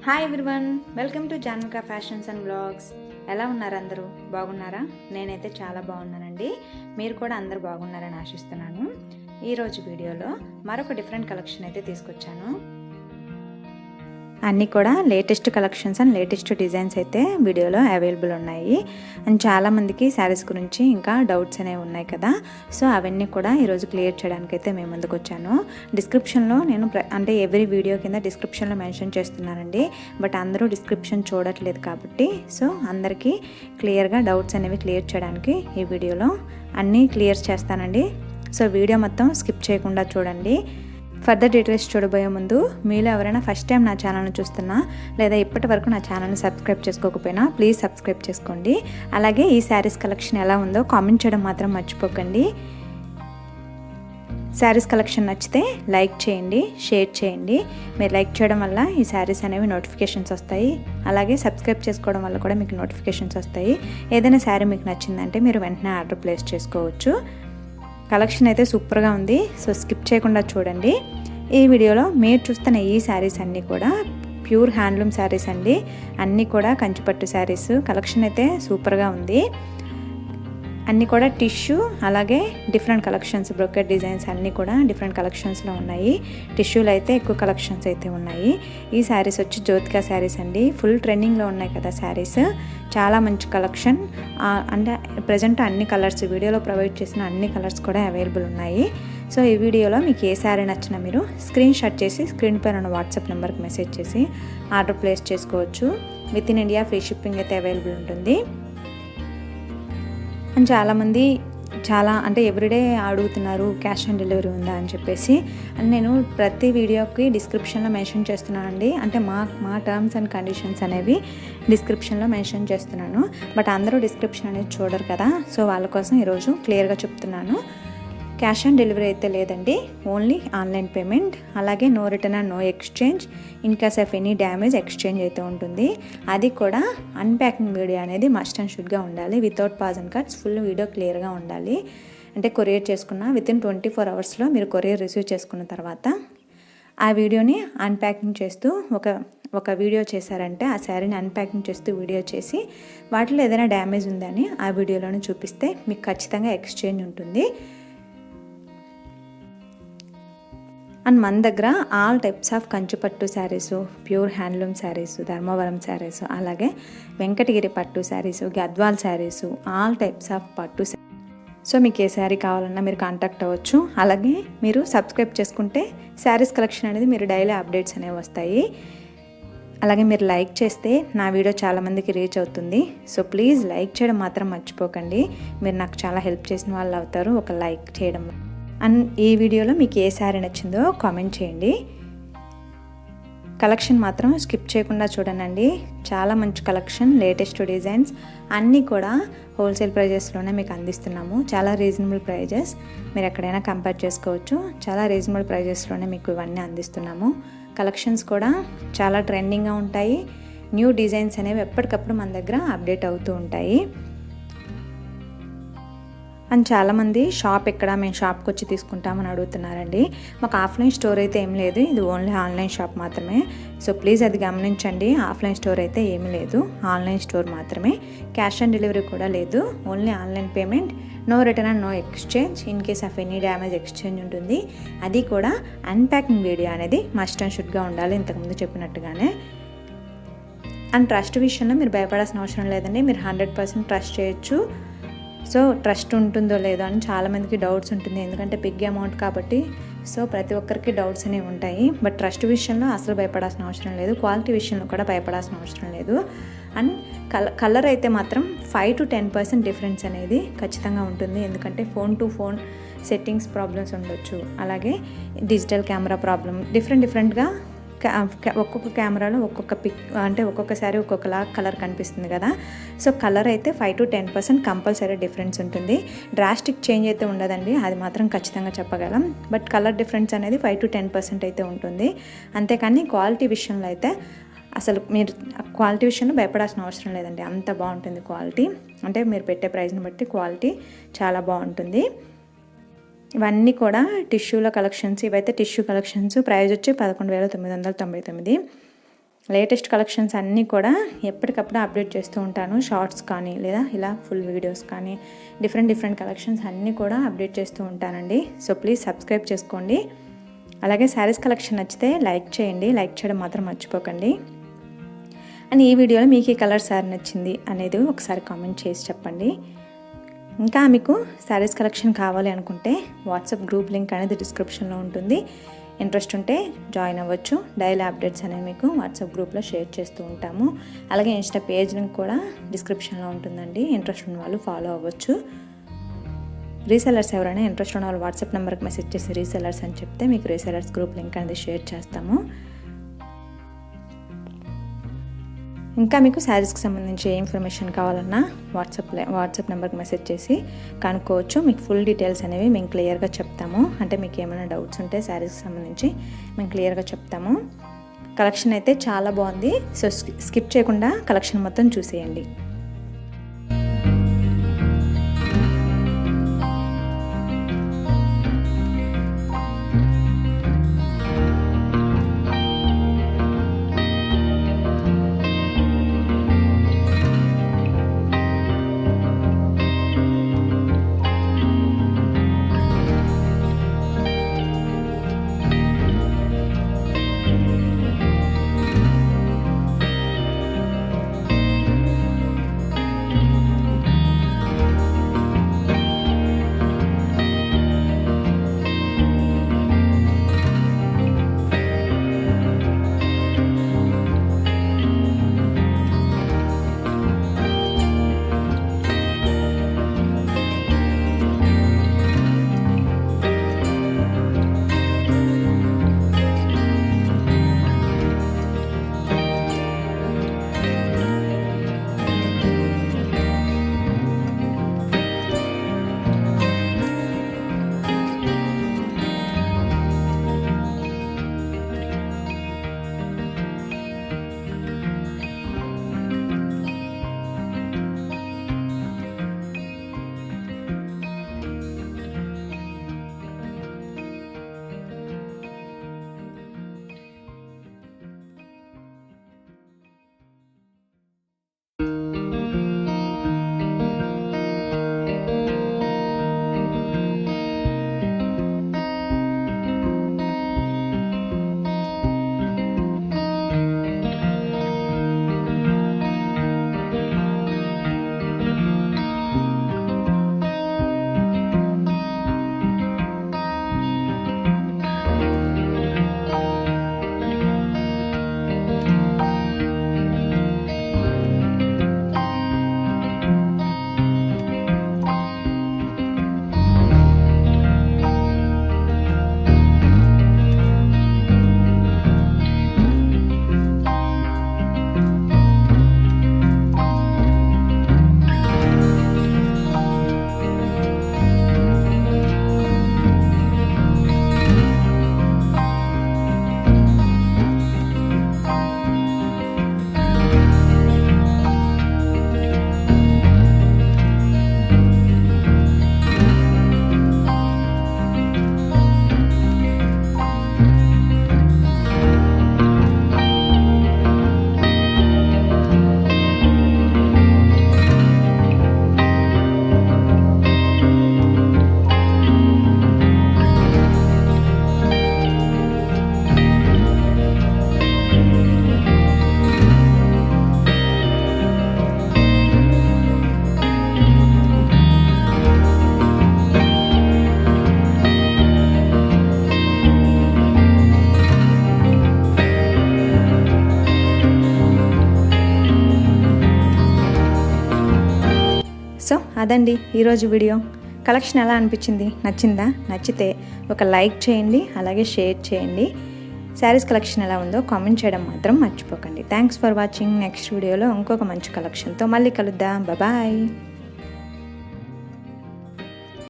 Hi everyone, welcome to Janvika fashions and blogs. ఎలా ఉన్నారు అందరూ? బాగున్నారా? నేనైతే చాలా బాగున్నానండి. మీరు కూడా అందరూ బాగున్నారని ఆశిస్తున్నాను. ఈరోజు వీడియోలో మరొక డిఫరెంట్ కలెక్షన్ అయితే తీసుకొచ్చాను. అన్నీ కూడా latest collections and latest designs అయితే వీడియోలో అవైలబుల్ ఉన్నాయి. అండ్ చాలామందికి శారీస్ గురించి ఇంకా డౌట్స్ అనేవి ఉన్నాయి కదా, సో అవన్నీ కూడా ఈరోజు క్లియర్ చేయడానికి అయితే మేము ముందుకు వచ్చాను. డిస్క్రిప్షన్లో నేను అంటే ఎవ్రీ వీడియో కింద డిస్క్రిప్షన్లో మెన్షన్ చేస్తున్నానండి. బట్ అందరూ డిస్క్రిప్షన్ చూడట్లేదు కాబట్టి సో అందరికీ క్లియర్గా డౌట్స్ అనేవి క్లియర్ చేయడానికి ఈ వీడియోలో అన్నీ క్లియర్ చేస్తానండి. సో వీడియో మొత్తం స్కిప్ చేయకుండా చూడండి. ఫర్దర్ డీటెయిల్స్ చూడబోయే ముందు మీలో ఎవరైనా ఫస్ట్ టైం నా ఛానల్ని చూస్తున్నా లేదా ఇప్పటి వరకు నా ఛానల్ని సబ్స్క్రైబ్ చేసుకోకపోయినా ప్లీజ్ సబ్స్క్రైబ్ చేసుకోండి. అలాగే ఈ శారీస్ కలెక్షన్ ఎలా ఉందో కామెంట్ చేయడం మాత్రం మర్చిపోకండి. శారీస్ కలెక్షన్ నచ్చితే లైక్ చేయండి, షేర్ చేయండి. మీరు లైక్ చేయడం వల్ల ఈ శారీస్ అనేవి నోటిఫికేషన్స్ వస్తాయి. అలాగే సబ్స్క్రైబ్ చేసుకోవడం వల్ల కూడా మీకు నోటిఫికేషన్స్ వస్తాయి. ఏదైనా శారీ మీకు నచ్చిందంటే మీరు వెంటనే ఆర్డర్ ప్లేస్ చేసుకోవచ్చు. కలెక్షన్ అయితే సూపర్గా ఉంది, సో స్కిప్ చేయకుండా చూడండి. ఈ వీడియోలో మీరు చూస్తున్న ఈ శారీస్ అన్నీ కూడా ప్యూర్ హ్యాండ్లూమ్ శారీస్ అండి. అన్నీ కూడా కంచిపట్టు శారీస్. కలెక్షన్ అయితే సూపర్గా ఉంది. అన్నీ కూడా టిష్యూ, అలాగే డిఫరెంట్ కలెక్షన్స్, బ్రోకెట్ డిజైన్స్ అన్నీ కూడా డిఫరెంట్ కలెక్షన్స్లో ఉన్నాయి. టిష్యూలు అయితే ఎక్కువ కలెక్షన్స్ అయితే ఉన్నాయి. ఈ శారీస్ వచ్చి జ్యోతికా శారీస్ అండి. ఫుల్ ట్రెండింగ్లో ఉన్నాయి కదా శారీస్, చాలా మంచి కలెక్షన్. అంటే ప్రజెంట్ అన్ని కలర్స్, వీడియోలో ప్రొవైడ్ చేసిన అన్ని కలర్స్ కూడా అవైలబుల్ ఉన్నాయి. సో ఈ వీడియోలో మీకు ఏ శారీ నచ్చినా మీరు స్క్రీన్ షాట్ చేసి స్క్రీన్ పైన ఉన్న వాట్సాప్ నెంబర్కి మెసేజ్ చేసి ఆర్డర్ ప్లేస్ చేసుకోవచ్చు. With in India free shipping అయితే అవైలబుల్ ఉంటుంది. అండ్ చాలామంది అంటే ఎవ్రీడే అడుగుతున్నారు క్యాష్ ఆన్ డెలివరీ ఉందా అని చెప్పేసి. అండ్ నేను ప్రతి వీడియోకి డిస్క్రిప్షన్లో మెన్షన్ చేస్తున్నానండి. అంటే మా టర్మ్స్ అండ్ కండిషన్స్ అనేవి డిస్క్రిప్షన్లో మెన్షన్ చేస్తున్నాను. బట్ అందరూ డిస్క్రిప్షన్ అనేది చూడరు కదా, సో వాళ్ళ కోసం ఈరోజు క్లియర్గా చెప్తున్నాను. క్యాష్ ఆన్ డెలివరీ అయితే లేదండి, ఓన్లీ ఆన్లైన్ పేమెంట్. అలాగే no return and no exchange. In case of any damage exchange అయితే ఉంటుంది. అది కూడా అన్ప్యాకింగ్ వీడియో అనేది మస్ట్ అండ్ షుడ్గా ఉండాలి. Without pause and cuts full video క్లియర్గా ఉండాలి. అంటే కొరియర్ చేసుకున్న వితిన్ 24 అవర్స్లో మీరు కొరియర్ రిసీవ్ చేసుకున్న తర్వాత ఆ వీడియోని అన్ప్యాకింగ్ చేస్తూ ఒక వీడియో చేశారంటే ఆ శారీని అన్ప్యాకింగ్ చేస్తూ వీడియో చేసి వాటిలో ఏదైనా డ్యామేజ్ ఉందని ఆ వీడియోలోనే చూపిస్తే మీకు ఖచ్చితంగా ఎక్స్చేంజ్ ఉంటుంది. అండ్ మన దగ్గర all types of Kanchipattu saris, pure handloom saris, Dharmavaram saris, అలాగే వెంకటగిరి పట్టు saris, Gadwal saris, all types of పట్టు. సో మీకు ఏ శారీ కావాలన్నా మీరు కాంటాక్ట్ అవ్వచ్చు. అలాగే మీరు సబ్స్క్రైబ్ చేసుకుంటే శారీస్ కలెక్షన్ అనేది మీరు డైలీ అప్డేట్స్ అనేవి వస్తాయి. అలాగే మీరు లైక్ చేస్తే నా వీడియో చాలామందికి రీచ్ అవుతుంది. సో ప్లీజ్ లైక్ చేయడం మాత్రం మర్చిపోకండి. మీరు నాకు చాలా హెల్ప్ చేసిన వాళ్ళు అవుతారు ఒక లైక్ చేయడం. అండ్ ఈ వీడియోలో మీకు ఏ శారీ నచ్చిందో కామెంట్ చేయండి. కలెక్షన్ మాత్రం స్కిప్ చేయకుండా చూడండి. చాలా మంచి కలెక్షన్, లేటెస్ట్ డిజైన్స్ అన్నీ కూడా హోల్సేల్ ప్రైజెస్లోనే మీకు అందిస్తున్నాము. చాలా రీజనబుల్ ప్రైజెస్, మీరు ఎక్కడైనా కంపేర్ చేసుకోవచ్చు. చాలా రీజనబుల్ ప్రైజెస్లోనే మీకు ఇవన్నీ అందిస్తున్నాము. కలెక్షన్స్ కూడా చాలా ట్రెండింగ్గా ఉంటాయి. న్యూ డిజైన్స్ అనేవి ఎప్పటికప్పుడు మన దగ్గర అప్డేట్ అవుతూ ఉంటాయి. అండ్ చాలామంది షాప్ ఎక్కడ, మేము షాప్కి వచ్చి తీసుకుంటామని అడుగుతున్నారండి. మాకు ఆఫ్లైన్ స్టోర్ అయితే ఏం లేదు, ఇది ఓన్లీ ఆన్లైన్ షాప్ మాత్రమే. సో ప్లీజ్ అది గమనించండి. ఆఫ్లైన్ స్టోర్ అయితే ఏమీ లేదు, ఆన్లైన్ స్టోర్ మాత్రమే. క్యాష్ ఆన్ డెలివరీ కూడా లేదు, only online payment. No return and no exchange. In case of any damage exchange ఉంటుంది. అది కూడా అన్ప్యాకింగ్ వీడియో అనేది మస్ట్ అండ్ షుడ్గా ఉండాలి, ఇంతకుముందు చెప్పినట్టుగానే. అండ్ ట్రస్ట్ విషయంలో మీరు భయపడాల్సిన అవసరం లేదండి. మీరు 100% ట్రస్ట్ చేయొచ్చు. సో ట్రస్ట్ ఉంటుందో లేదో అని చాలామందికి డౌట్స్ ఉంటుంది, ఎందుకంటే బిగ్ అమౌంట్ కాబట్టి. సో ప్రతి ఒక్కరికి డౌట్స్ అనేవి ఉంటాయి. బట్ ట్రస్ట్ విషయంలో అసలు భయపడాల్సిన అవసరం లేదు, క్వాలిటీ విషయంలో కూడా భయపడాల్సిన అవసరం లేదు. అండ్ కలర్ అయితే మాత్రం 5 to 10% డిఫరెన్స్ అనేది ఖచ్చితంగా ఉంటుంది. ఎందుకంటే phone to phone settings problems ఉండొచ్చు, అలాగే డిజిటల్ కెమెరా ప్రాబ్లమ్, డిఫరెంట్గా ఒక్కొక్క కెమెరాలో ఒక్కొక్క పిక్, అంటే ఒక్కొక్కసారి ఒక్కొక్కలా కలర్ కనిపిస్తుంది కదా. సో కలర్ అయితే 5 to 10% కంపల్సరీ డిఫరెన్స్ ఉంటుంది. డ్రాస్టిక్ చేంజ్ అయితే ఉండదండి, అది మాత్రం ఖచ్చితంగా చెప్పగలం. బట్ కలర్ డిఫరెన్స్ అనేది 5 to 10% అయితే ఉంటుంది. అంతేకాని క్వాలిటీ విషయంలో అయితే అసలు మీరు క్వాలిటీ విషయంలో భయపడాల్సిన అవసరం లేదండి. అంత బాగుంటుంది క్వాలిటీ. అంటే మీరు పెట్టే ప్రైస్ని బట్టి క్వాలిటీ చాలా బాగుంటుంది. ఇవన్నీ కూడా టిష్యూల కలెక్షన్స్. ఇవైతే టిష్యూ కలెక్షన్స్. ప్రైస్ వచ్చి 11,999. లేటెస్ట్ కలెక్షన్స్ అన్నీ కూడా ఎప్పటికప్పుడు అప్డేట్ చేస్తూ ఉంటాను. షార్ట్స్ కానీ లేదా ఇలా ఫుల్ వీడియోస్ కానీ డిఫరెంట్ కలెక్షన్స్ అన్నీ కూడా అప్డేట్ చేస్తూ ఉంటానండి. సో ప్లీజ్ సబ్స్క్రైబ్ చేసుకోండి. అలాగే శారీస్ కలెక్షన్ నచ్చితే లైక్ చేయండి. లైక్ చేయడం మాత్రం మర్చిపోకండి. అండ్ ఈ వీడియోలో మీకు ఈ కలర్ శారీ నచ్చింది అనేది ఒకసారి కామెంట్ చేసి చెప్పండి. ఇంకా మీకు శారీస్ కలెక్షన్ కావాలి అనుకుంటే వాట్సాప్ గ్రూప్ లింక్ అనేది డిస్క్రిప్షన్లో ఉంటుంది. ఇంట్రెస్ట్ ఉంటే జాయిన్ అవ్వచ్చు. డైలీ అప్డేట్స్ అనేవి మీకు వాట్సాప్ గ్రూప్లో షేర్ చేస్తూ ఉంటాము. అలాగే ఇన్స్టా పేజ్ లింక్ కూడా డిస్క్రిప్షన్లో ఉంటుందండి. ఇంట్రెస్ట్ ఉన్న వాళ్ళు ఫాలో అవ్వచ్చు. రీసెలర్స్ ఎవరైనా ఇంట్రెస్ట్ ఉన్న వాళ్ళు వాట్సాప్ నెంబర్కి మెసేజ్ చేసి రీసెలర్స్ అని చెప్తే మీకు రీసెలర్స్ గ్రూప్ లింక్ అనేది షేర్ చేస్తాము. ఇంకా మీకు శారీస్కి సంబంధించి ఏ ఇన్ఫర్మేషన్ కావాలన్నా వాట్సాప్ నెంబర్కి మెసేజ్ చేసి కనుక్కోవచ్చు. మీకు ఫుల్ డీటెయిల్స్ అనేవి మేము క్లియర్గా చెప్తాము. అంటే మీకు ఏమైనా డౌట్స్ ఉంటే శారీస్కి సంబంధించి మేము క్లియర్గా చెప్తాము. కలెక్షన్ అయితే చాలా బాగుంది. సో స్కిప్ చేయకుండా కలెక్షన్ మొత్తం చూసేయండి. సో అదండి ఈరోజు వీడియో. కలెక్షన్ ఎలా అనిపించింది? నచ్చిందా? నచ్చితే ఒక లైక్ చేయండి, అలాగే షేర్ చేయండి. శారీస్ కలెక్షన్ ఎలా ఉందో కామెంట్ చేయడం మాత్రం మర్చిపోకండి. Thanks for watching. నెక్స్ట్ వీడియోలో ఇంకొక మంచి కలెక్షన్తో మళ్ళీ కలుద్దాం. బాయ్.